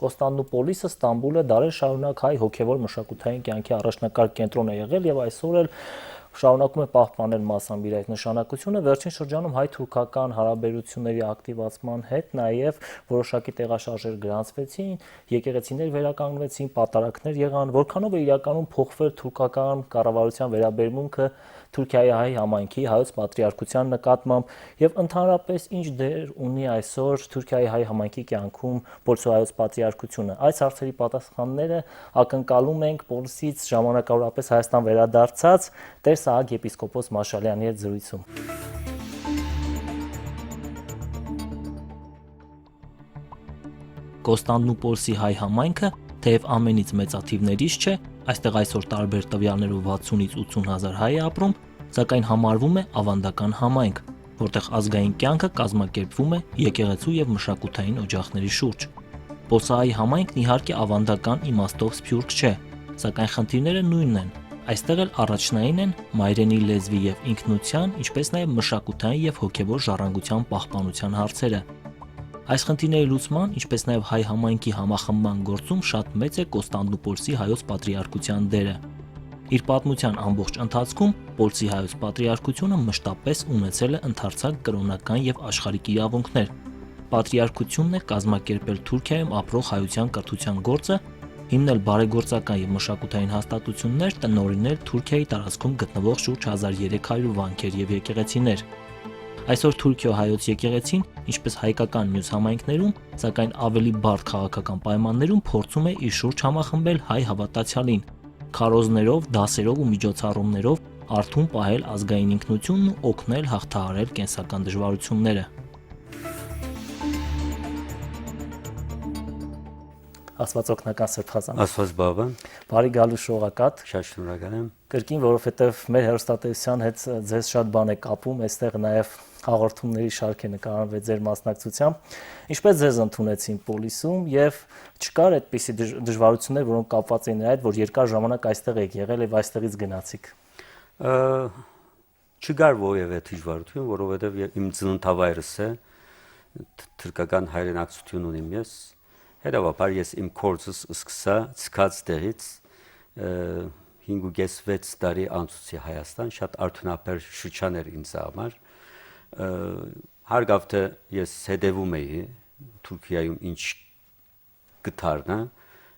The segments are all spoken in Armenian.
Կոստանդնուպոլիսը, Ստամբուլը դարեր շարունակ հայ հոգևոր մշակութային կյանքի առաջնակարգ կենտրոն է եղել եւ այսօր էլ շարունակում է պահպանել մասամբ իր այդ նշանակությունը։ Վերջին շրջանում հայ-թուրքական հարաբերությունների ակտիվացման հետ նաեւ որոշակի տեղաշարժեր գրանցվեցին, եկեղեցիներ վերականգնվեցին, պատարակներ եղան, որքանով է իրականում փոխվել թուրքական կառավարության վերաբերմունքը Թուրքիայի հայ համայնքի, հայոց պատրիարքության նկատմամբ եւ ընդհանրապես ինչ դեր ունի այսօր Թուրքիայի հայ համայնքի կյանքում Պոլսո-հայոց պատրիարքությունը։ Այս հարցերի պատասխանները ակնկալում ենք Պոլսից ժամանակավորապես Հայաստան վերադարձած Տեր Սահակ եպիսկոպոս Մաշալյանի հետ զրույցում։ Կոստանդնուպոլսի հայ համայնքը թեև ամենից մեծաթիվներից չէ, այստեղ այսօր տարբեր տվյալներով 60-ից 80 հազար հայ է ապրում, սակայն համարվում է ավանդական համայնք, որտեղ ազգային կյանքը կազմակերպվում է եկեղեցու եւ մշակութային օջախների շուրջ։ Պոլսահայ համայնքն իհարկե ավանդական իմաստով սփյուռք չէ, սակայն խնդիրները նույնն են։ Այստեղ էլ առաջնային են մայրենի լեզվի եւ ինքնության, ինչպես նաեւ մշակութային եւ հոգեվոր ժառանգության պահպանության հարցերը։ Այս խնդիրների լուծման, ինչպես նաև հայ համայնքի համախմբման գործում շատ մեծ է Կոստանդնուպոլսի հայոց պատրիարքության դերը։ Իր պատմության ամբողջ ընթացքում Պոլսի հայոց պատրիարքությունը մշտապես ունեցել է ընդարձակ կրոնական եւ աշխարհիկ իրավունքներ։ Պատրիարքությունն է կազմակերպել Թուրքիայում ապրող հայության կրթության գործը, հիմնել բարեգործական եւ մշակութային հաստատություններ, տնօրինել Թուրքիայի տարածքում գտնվող շուրջ 1300 վանքեր եւ եկեղեցիներ։ Այսօր Թուրքիո-հայոց եկեղեցին, ինչպես հայկական մյուս համայնքներում, սակայն ավելի բարդ քաղաքական պայմաններում փորձում է իր շուրջ համախմբել հայ հավատացյալին, քարոզներով, դասերով ու միջոցառումներով արթուն պահել ազգային ինքնությունն ու օգնել հաղթահարել կենսական դժվարությունները։ Աստված օգնական Սեփազան։ Աստված բավան։ Բարի գալու շնորհակալ։ Շատ շնորհակալ եմ։ Կրկին, որովհետև մեր հեռուստատեսության հետ ձեզ շատ բան է կապում, այստեղ նաև հաղորդումների շարք է նկարահանվել ձեր մասնակցությամբ։ Ինչպես ձեզ ընդունեցին Պոլիսում եւ չկար այդպիսի դժվարություններ, որոնք կապված էին այդ, որ երկար ժամանակ այստեղ եք եղել եւ այստեղից գնացիք։ Չկար որևէ դժվարություն, որովհետև իմ ծննդավայրս է, թուրքական հայրենակցություն ունիմ ես։ Հետևաբար ես իմ կորսս սկսած տեղից 5.5-6 տարի անցուցի Հայաստան, շատ արդյունաբեր շրջան էր ինձ համար։ Հարգավ թե ես հետևում էի Թուրքիայում ինչ գտարնա,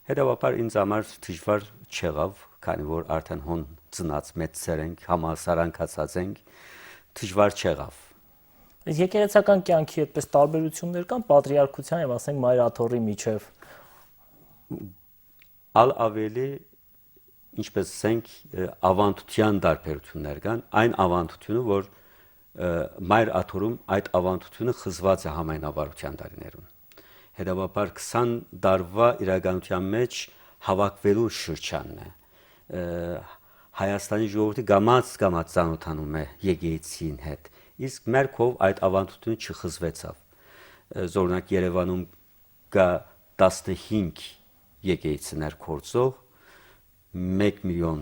հետևաբար ինձ համար դժվար չեղավ, քանի որ արդեն հոն ծնած մեծեր ենք, համասարանկացած ենք, դժվար չեղավ։ Եկեղեցական կյանքի այդպես տարբերություններ կան պատրիարքության եւ ասենք մայրաթոռի միջև։ Ավելի ինչպես ասենք ավանդության տարբերություններ կան, այն ավանդությունը, որ մայր աթոռում այդ ավանդությունը խզված է համայնավարության տարիներում։ Հետևաբար 20 տարվա իրականության մեջ հավաքվելու շրջանն է։ Հայաստանի ժողովուրդը գամած ծանոթանում է եկեղեցին հետ, իսկ մեր կողմ այդ ավանդությունը չխզվեցավ։ Օրինակ Երևանում կա 15 եկեղեցիներ կորցող 1 միլիոն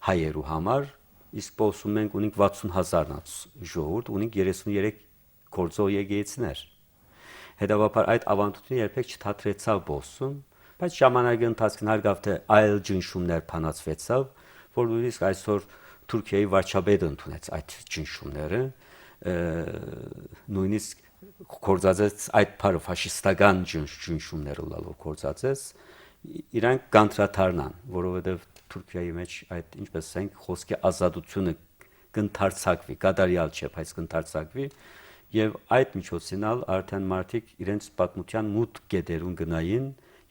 հայերու համար, իսկ Պոլսում մենք ունենք 60,000-ից ժողովուրդ, ունենք 33 կորցող եկեղեցիներ։ Հետևաբար այդ ավանդությունը երբեք չթատրեցավ Պոլսում, բայց ժամանակի ընթացքում հարգավ թե այլ ճնշումներ փանացվեցավ, որ նույնիսկ այսօր Թուրքիայի վարչապետը ընդունեց այդ ճնշումները, նույնիսկ կորցածեց այդ բարը ֆաշիստական ճնշումները լալով կորցածեց, իրանք կանտրադառնան, որովհետև Թուրքիայի մեջ այդ ինչպես ասենք խոսքի ազատությունը կընթարցակվի, կատարյալ չէ, բայց կընթարցակվի եւ այդ միջոցին արդեն մարդիկ իրենց պատմության մութ կետերուն գնային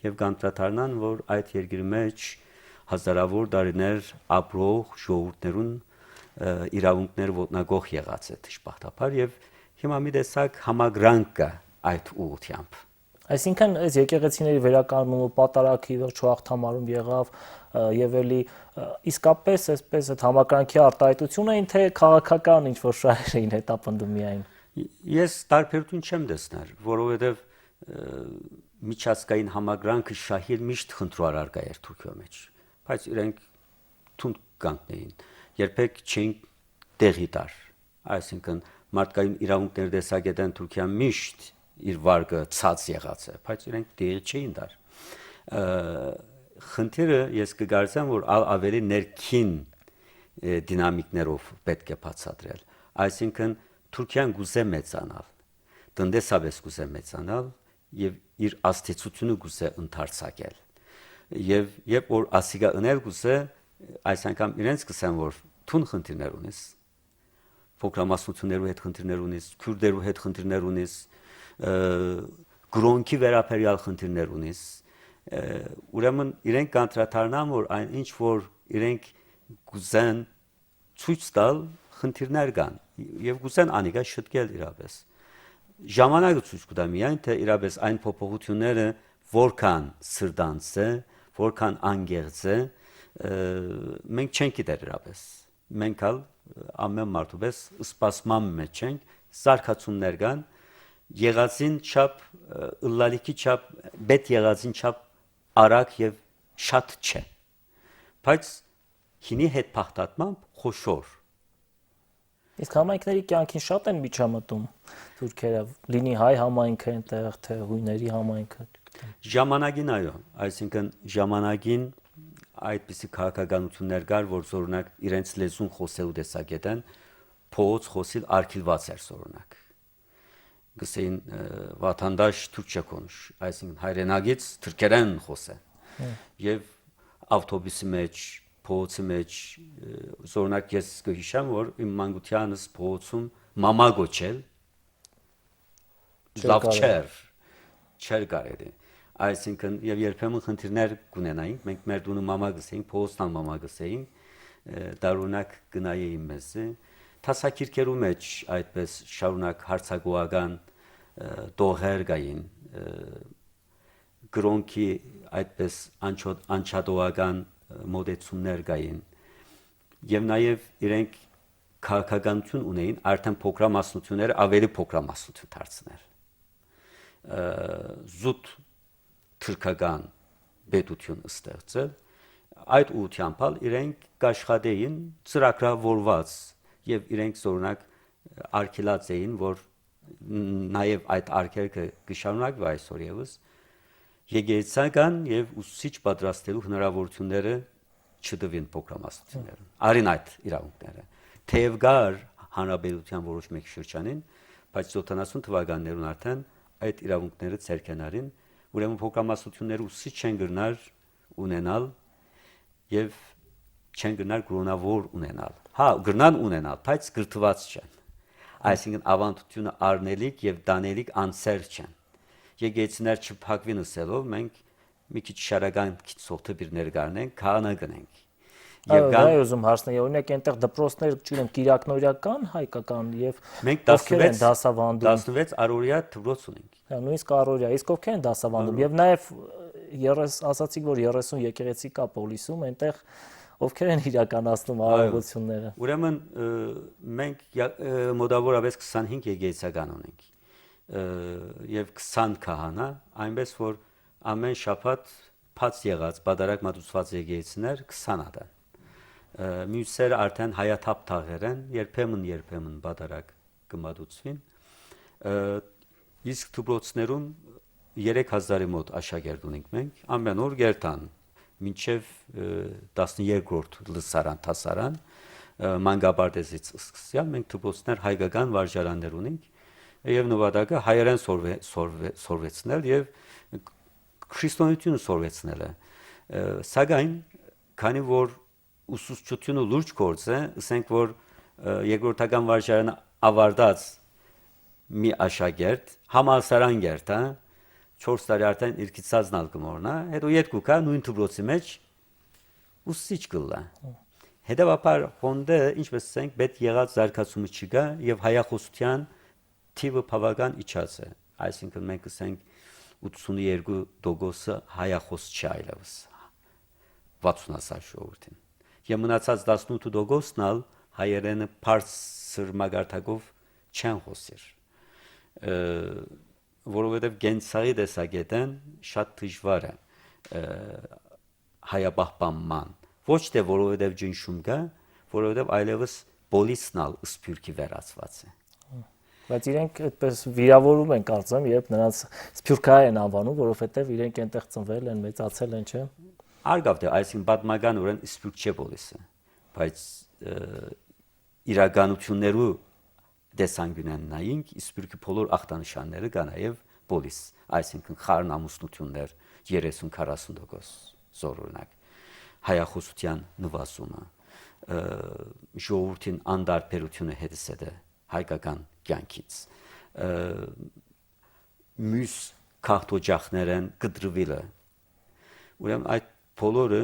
եւ կանտրադառնան, որ այդ երկրի մեջ հազարավոր տարիներ ապրող ժողովուրդներուն իրավունքներ ոտնագող եղած է դժբախտաբար եւ հիմա մի տեսակ համագրանք կա այդ ուղղությամբ։ Այսինքն այս եկեղեցիների վերականգնումը պատարակի վերջո հաղթամարում եղավ եւ էլի իսկապես այսպես այդ համակրանքի արտահայտություն էին թե քաղաքական ինչ որ շահեր էին հետապնդում միայն։ Ես տարբերություն չեմ տեսնել, որովհետեւ միջազգային համագրանքը շահիր միշտ խնդրու առարկա էր Թուրքիո մեջ, բայց իրենք թունդ կանգնեին, երբեք չէին տեղի տար, այսինքն մարդկային իրավունքների տեսակետեն Թուրքիան միշտ իր վարկը ցած եղած է, բայց իրենք դեր չէին դար։ Խնդիրը ես կգործեմ, որ ավելի ներքին դինամիկներով պետք է բացատրել։ Այսինքն Թուրքիան գուզե մեծանալ, տնտեսապես գուզե մեծանալ եւ իր աստեցությունը գուզե ընդարձակել։ Եվ երբ որ ասիգա ունել գուզե, այս անգամ իրենց կսեն, որ թուն խնդիրներ ունես, փոքրամասնություններու հետ խնդիրներ ունես, քուրդերու հետ խնդիրներ ունես, գրոնքի վերաբերյալ խնդիրներ ունես, ուրեմն իրենք կանտրատարնան, որ այն ինչ որ իրենք գուզեն ցույց տալ խնդիրներ կան եւ գուզեն անիկա շտկել իրապես ժամանակը ցույց կտա միայն թե իրապես այն փոփոխությունները որքան սրտանց է, որքան անգեղծ է, մենք չենք գիտեր իրապես մենք ալ ամեն մարդու պես սպասման մեջ ենք զարգացումներ կան եղածին չափ ըլլալիքի չափ բետ եղածին չափ արագ եւ շատ չէ բայց հինի հետ փախտատմամբ խոշոր Իսկ համայնքների կյանքին շատ են միջամտում թուրքերը լինի հայ համայնքը այնտեղ թե հույների համայնքը ժամանակին այո այսինքն ժամանակին այդպիսի քաղաքականություններ կար որ օրինակ իրենց լեզուն խոսելու տեսակետեն փոց խոսիլ արգելված էր օրինակ գսեին վաթանդաշ թուրքչա կոնուշ այսինքն հայրենագից թուրքերեն խոսեն եւ ավտոբուսի մեջ փողոցի մեջ օրինակ ես կհիշեմ որ իմ մանկությանս փողոցում մամա գոչել լավ չեր կարելի այսինքն եւ երբեմն խնդիրներ կունենայինք մենք մեր դունը մամա գսեինք փողոցնան մամա գսեինք դարունակ գնայեին մեզ տասակիրքերու մեջ այդպես շարունակ հարցակողական դողեր գային գրոնքի այդպես անչադողական մոդեցումներ կային եւ նաեւ իրենք քաղաքականություն ունեին արդեն փոքրամասնությունները ավելի փոքրամասնություն դարձնել զուտ թուրքական պետություն ստեղծել այդ ուղղությամբ իրենք կաշխատեին ծրագրավորված եւ իրենք օրինակ արգելած էին որ նաեւ այդ արգելքը կշարունակվի այսօր եւս եկեղեցական եւ ուսուցիչ պատրաստելու հնարավորությունները չդվին փոքրամասնություններին արին այդ իրավունքները թեև գար հանրապետության որոշ մեկ շրջանին բայց 70 թվականներուն արդեն այդ իրավունքները ցերքենարին ուրեմն փոքրամասնությունները ուսուցիչ չեն գնար ունենալ եւ չեն գնար կրոնավոր ունենալ հա գրնան ունենալ բայց գրթված չեն այսինքն ավանդությունը առնելիք եւ դանելիք անսեր չեն եկեցիներ չփակվին ասելով մենք մի քիչ շարական քիչ սոթը bir ներգարնենք քահանա գնենք եւ դա ուզում հարցնել օրինակ այնտեղ դպրոցներ չունեմ կիրակնորական հայկական եւ մենք ովքեր են դասավանդում 16 առօրյա դպրոց ունենք հա նույնիսկ առօրյա իսկ ովքեր են դասավանդում եւ նաեւ 30 ասացիք որ 30 եկեղեցի կա պոլիսում այնտեղ ովքեր են իրականացնում արարողությունները ուրեմն մենք մոտավորապես 25 եկեղեցական ունենք եւ 20 քահանա այնպես որ ամեն շաբաթ փած եղած բادرակ մատուցված եկեղեցիներ 20 հատ են մյուսերը արդեն հայաթափ թաղեր են երբեմն բادرակ կմատուցվին իսկ դպրոցներում 3000-ի մոտ աշակերտ ունենք մենք ամեն օր գերտան մինչև 12-րդ լսարան տասարան մանկաբարձից սկսյալ մենք դպրոցներ հայկական վարժարաններ ունենք եւ նվադակը հայերեն սորվեցնել եւ քրիստոնեությունը սորվեցնել է սակայն քանի որ ուսուցչությունը լուրջ գործ է ասենք որ երկրորդական վարժարանը ավարտած մի աշակերտ համալսարան գերտ 4 տարի արդեն իր քիծածնալ կմորնա հետո երկու կա նույն դպրոցի մեջ ուսուցիչ կլա հետեւաբար հոնդը ինչպես ասենք պետք եղած զարգացումը չկա եւ հայախոսության թիվը բավական իջած է այսինքն մենք ասենք 82% հայախոս չի այլևս 60% ժողովրդին եւ մնացած 18%-ն ալ հայերենը բարձր մագարտակով չեն խոսիր որովհետեւ գենցայի տեսակետեն շատ դժվար է հայապահպանման ոչ թե որովհետեւ ջնշում կա որովհետեւ այլևս պոլիսնալ սփյուռքի վերածված է Բայց իրենք այդպես վիրավորում են կարծեմ, երբ նրանց սփյուռքահայ են անվանում, որովհետև իրենք այնտեղ ծնվել են, մեծացել են, չէ՞։ Արգավդ է, այսինքն պատմականորեն սփյուռք չէ բոլիսը, բայց իրականություններու դեսանգունեն նայինք, սփյուռքի բոլոր ախտանշանները կա նաև բոլիս, այսինքն խառն ամուսնություններ 30-40% զորօրինակ, հայախոսության նվազումը, ժողովրդին անդարբերությունը հետսեդը հայկական կյանքից, մյուս քաղաքօջախներեն կտրվելը, ուրեմն այդ բոլորը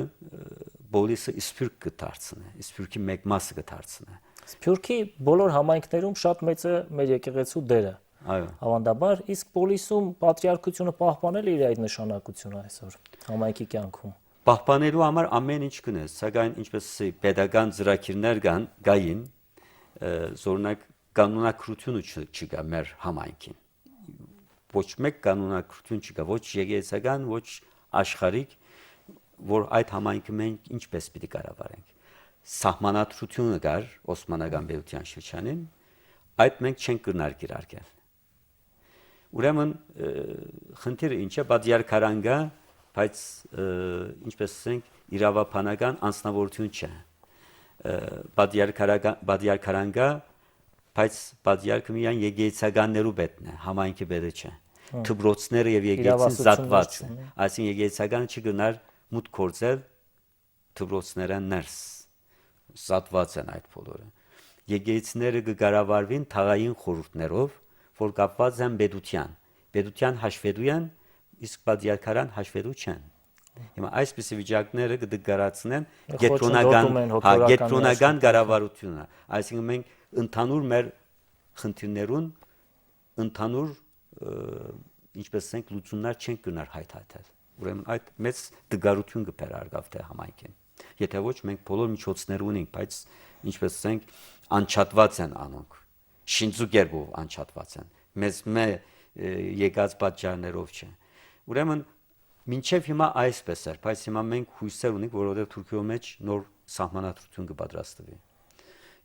բոլիսը սփյուռք կդարձնե, սփյուռքի մեկ մասը կդարձնե։ Սփյուռքի բոլոր համայնքներում շատ մեծ է մեր եկեղեցու դերը։ Այո։ Ավանդաբար, իսկ պոլիսում պատրիարքությունը պահպանել է իր այդ նշանակությունը այսօր համայնքի կյանքում։ Պահպանելու համար ամեն ինչ կնես, սակայն ինչպես պետական ծրագիրներ կային, զորնակ կանոնակրությունը չկա մեր համայնքին։ Ոչ մեկ կանոնակրություն չկա, ոչ եկեղեցական, ոչ աշխարհիկ, որ այդ համայնքը մենք ինչպես պիտի կառավարենք։ Սահմանադրությունը կար Օսմանական պետության շրջանին, այդ մենք չենք կրնար կիրարկել։ Ուրեմն խնդիրը ինչ է, բادیարքարանգա, բայց ինչպես ասենք, իրավաբանական անձնավորություն չէ։ Բادیարքարանգա, բայց բادیարքը միայն եկեղեցականներու պետն է, համայնքի պետը չէ։ Դպրոցները եւ եկեղեցին զատված են։ Այսինքն եկեղեցականը չգնար մուտք գործել դպրոցներն ներս։ Զատված են այդ բոլորը։ Եկեղեցիները կկառավարվին թաղային խորհուրդներով, որ կապված են պետության հաշվետու են, իսկ բادیարքարան հաշվետու չեն։ Հիմա այսպիսի վիճակները կդգարացնեն գետրոնական կառավարությունը, այսինքն մենք ընդհանուր մեր խնդիրներուն ընդհանուր ինչպես ասենք լուծումներ չենք գնար հայթայթել։ Ուրեմն այդ մեծ դգարություն կբեր արգավթե համայնքին։ Եթե ոչ մենք բոլոր միջոցներ ունենք, բայց ինչպես ասենք անչատված են անոնք։ Շինձուկերբով անչատված են։ Մեզ եկած պատճառներով չէ։ Ուրեմն մինչև հիմա այսպես էր, բայց հիմա մենք հույսեր ունենք, որովհետև Թուրքիո մեջ նոր սահմանադրություն կպատրաստվի։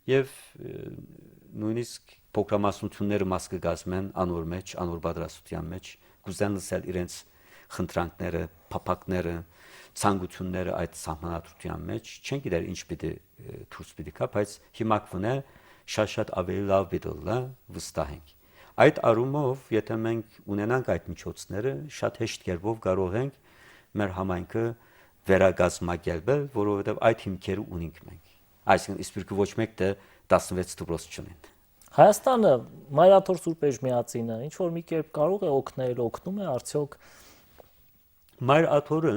Եվ նույնիսկ փոքրամասնությունները մաս կգազմեն անոր մեջ, անոր պատրաստության մեջ, կուզեն լսել իրենց խնդրանքները, փափակները, ցանկությունները այդ սահմանադրության մեջ, չեն գիտեր ինչ պիտի դուրս պիտի գա, բայց հիմա կվնե շատ ավելի լավ պիտի լա վստահենք։ Այդ առումով, եթե մենք ունենանք այդ միջոցները, շատ հեշտ կերպով կարող ենք մեր համայնքը վերակազմակերպել, որովհետև այդ հիմքերը ունենք մենք։ Այսինքն սփյուռքը ոչ մեկ դե 16 դպրոց չունեն։ Հայաստանը Մայրաթոր Սուրբ Էջմիածինը ինչ որ մի կերպ կարող է օգնել, օգնում է արդյոք։ Մայրաթորը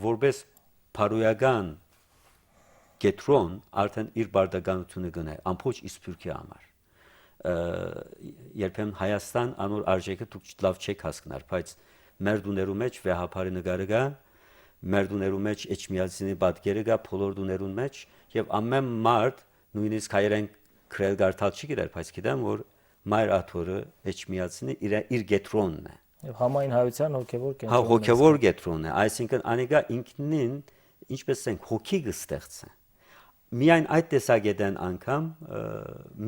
որպես փարոյական կետրոն արդեն իր բարդականությունը գնա ամբողջ սփյուռքի համար։ Երբեմն Հայաստան անոր արժեքը դուք լավ չեք հասկնար, բայց մեր դուներու մեջ վեհապարի նկարը կա, մեր դուներու մեջ Էջմիածինի պատկերը կա, բոլոր դուներու մեջ եւ ամեն մարդ նույնիսկ հայերեն քրել գարտալ չի գիտեր, բայց գիտեմ որ Մայրաթորը Էջմիածինը իր գետրոնն է։ Եվ համայն հայության հոգևոր կենտրոնն է։ Հա, հոգևոր գետրոնն է, այսինքն անիկա ինքնին ինչպես ասենք հոգի կստեղծը։ Միայն այդ տեսակետեն անգամ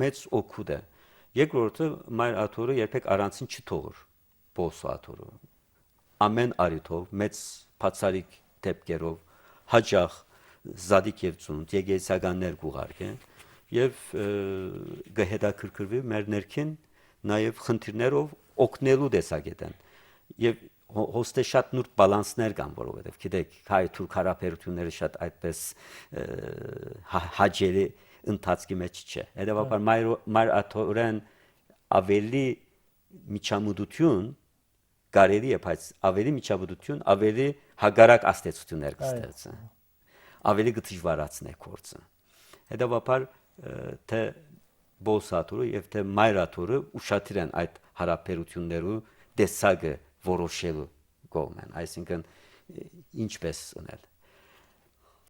մեծ օգուտ է։ Երկրորդը Մայրաթորը երբեք առանցին չթողր Բոսաթորը։ Ամեն արիթով մեծ բացարիք դեպքերով հաջող զադիկ եւ ծունտ եկեղեցականներ կուղարկեն եւ գհետաքրքրվի մեր ներքին նաեւ խնդիրներով օգնելու տեսակետեն եւ հոստե շատ նուրբ բալանսներ կան, որովհետեւ գիտեք հայ-թուրք հարաբերությունները շատ այդպես հաջելի ընթացքի մեջ չէ։ Հետևաբար Մայրաթորեն ավելի միջամուդություն կարելի է, բայց ավելի միջամուդություն, ավելի հագարակ աստեցություններ կստեղծեն։ Ավելի դժվարացնե գործը։ Հետևաբար թե Բոսաթորը եւ թե Մայրաթորը ուշադիր են այդ հարաբերություններու տեսակը որոշելու կողմեն, այսինքն ինչպես ունել։